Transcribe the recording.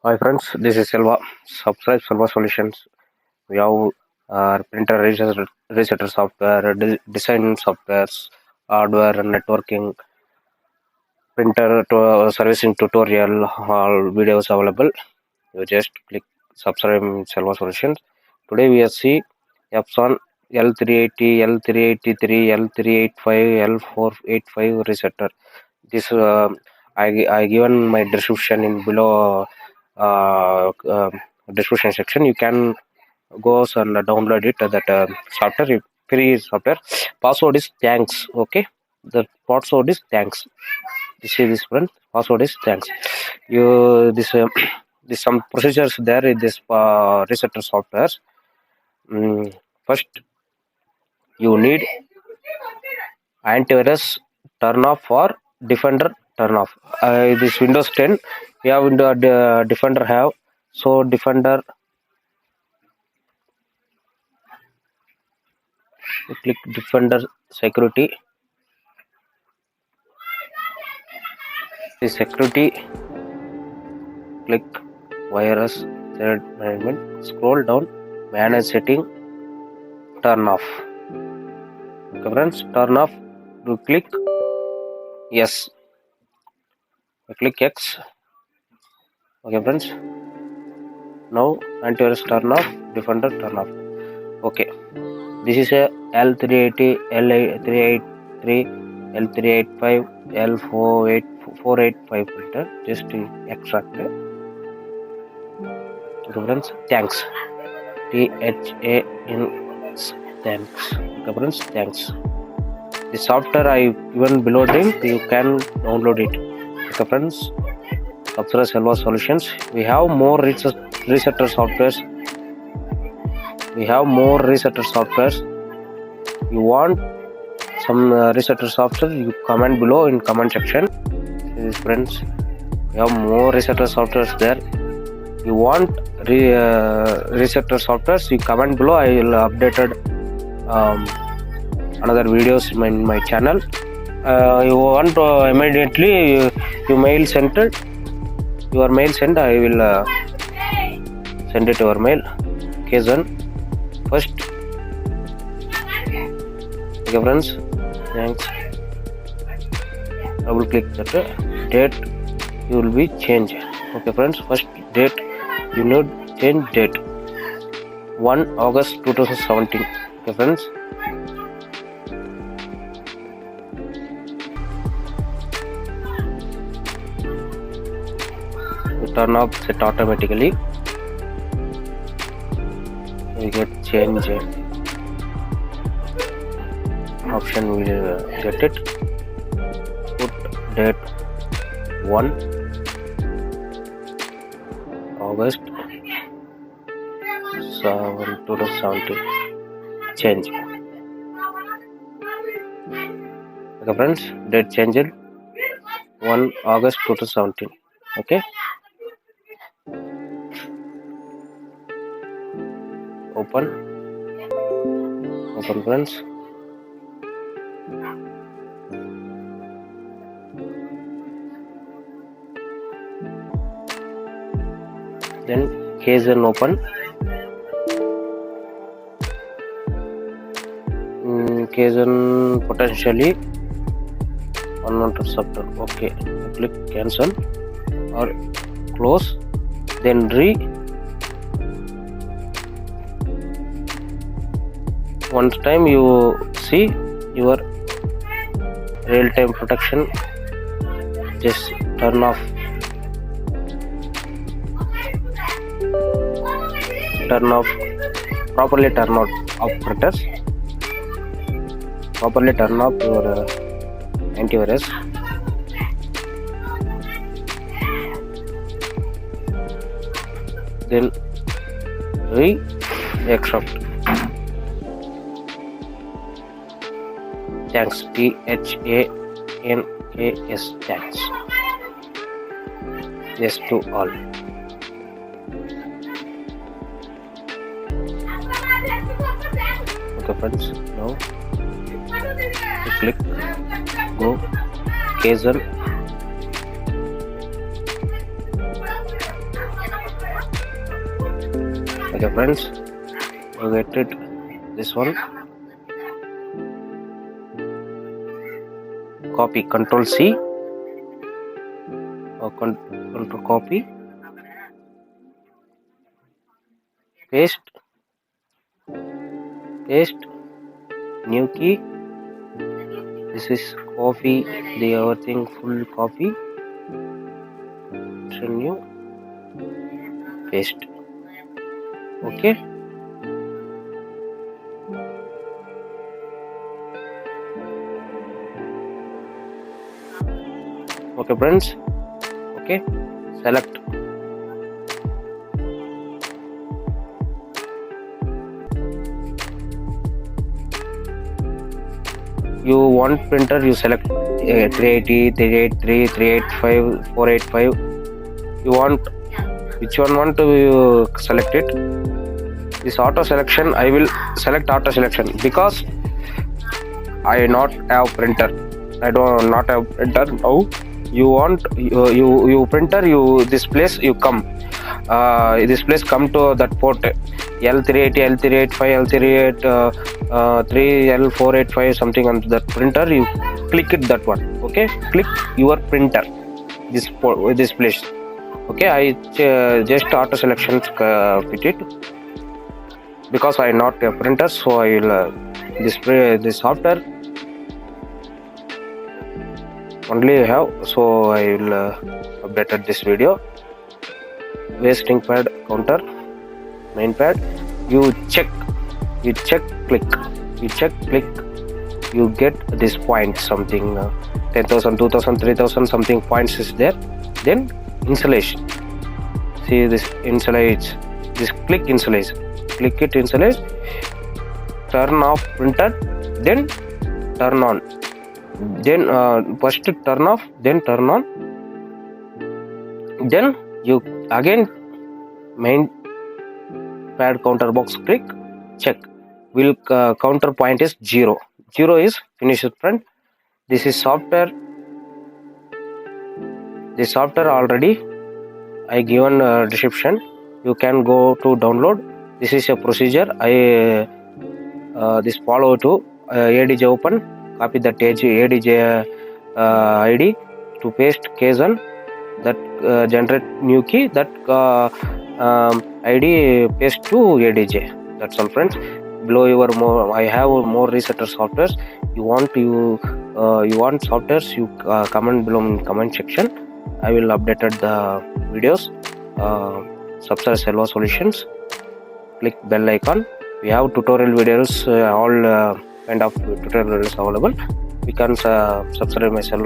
Hi friends, this is Selva. Subscribe Selva Solutions. We have printer resetter software, design softwares, hardware, networking, printer servicing tutorial, all videos available. You just click subscribe in Selva Solutions. Today we see Epson L380, L383, L385, L485 resetter. This I given my description in below description section. You can go and download it. That software, free software. Password is thanks. Okay, the password is thanks. You see this friend. Password is thanks. You this this some procedures there in this resetter software. First, you need antivirus turn off or defender turn off. This Windows 10 we have defender have, so defender, you click defender security. The security, click virus threat management, scroll down, manage setting, turn off. Okay friends, turn off. You click yes, you click X. Okay friends, now antivirus turn off, defender turn off. Okay, this is a L380, L383, L385, L485 printer. Just extract it. Okay friends, thanks. Thanks. Okay friends, thanks. The software I given below link, you can download it. Okay friends, subscribe Selva Solutions. We have more resetter softwares. You want some resetter software, you comment below in comment section. These friends, we have more resetter softwares there. You want resetter softwares, you comment below. I will updated another videos in my channel. You want immediately you mail send it. Your mail send, I will send it your mail. Case 1 first. Okay friends, thanks. I will click that date. You will be change. Okay friends, first date, you need change date 1 August 2017. Okay friends, you turn off set automatically. We get change option, we will get it. Put date 1 August 2017. Change. Okay friends, date changed 1 August 2017. Okay, open friends. Then case and open. Case and potentially unwanted software. Okay, click cancel or close, then one time you see your real-time protection. Just turn off properly, turn off operators, properly turn off your antivirus. Then extract. Thanks, THANKS, thanks. Yes to all. Okay friends, now you click go case 1. Okay friends, you get it, this one, copy, control C or control copy, paste, new key, this is copy the everything full copy, new, paste. Okay, okay friends, okay, select, you want printer, you select 380, 383, 385, 485, you want which one want to select it. This auto selection, I will select auto selection because I not have printer, I don't not have printer now. You want you printer, you this place you come, this place come to that port L380, L385, L383, L485 something on that printer, you click it that one. Okay, click your printer, this place. Okay, I just auto selection fit it because I not a printer, so I will display this software only have, so I will updated this video. Wasting pad counter, main pad, you check click, you get this point something 10,000, 2,000, 3,000 something points is there. Then installation, see this installation, this click installation, click it installation, turn off printer, then turn on, then first turn off, then turn on, then you again main pad counter box click, check, will counter point is 0 is finished print. This is software, this software already I given description, you can go to download. This is a procedure, I this follow to ADJ open, copy that ADJ ID to paste KZN, that generate new key, that ID paste to ADJ. That's all friends. Below your more, I have more resetter softwares. You want softwares, you comment below in comment section. I will updated the videos. Subscribe Selva Solutions, click bell icon. We have tutorial videos, all kind of tutorial videos available. You can subscribe my Selva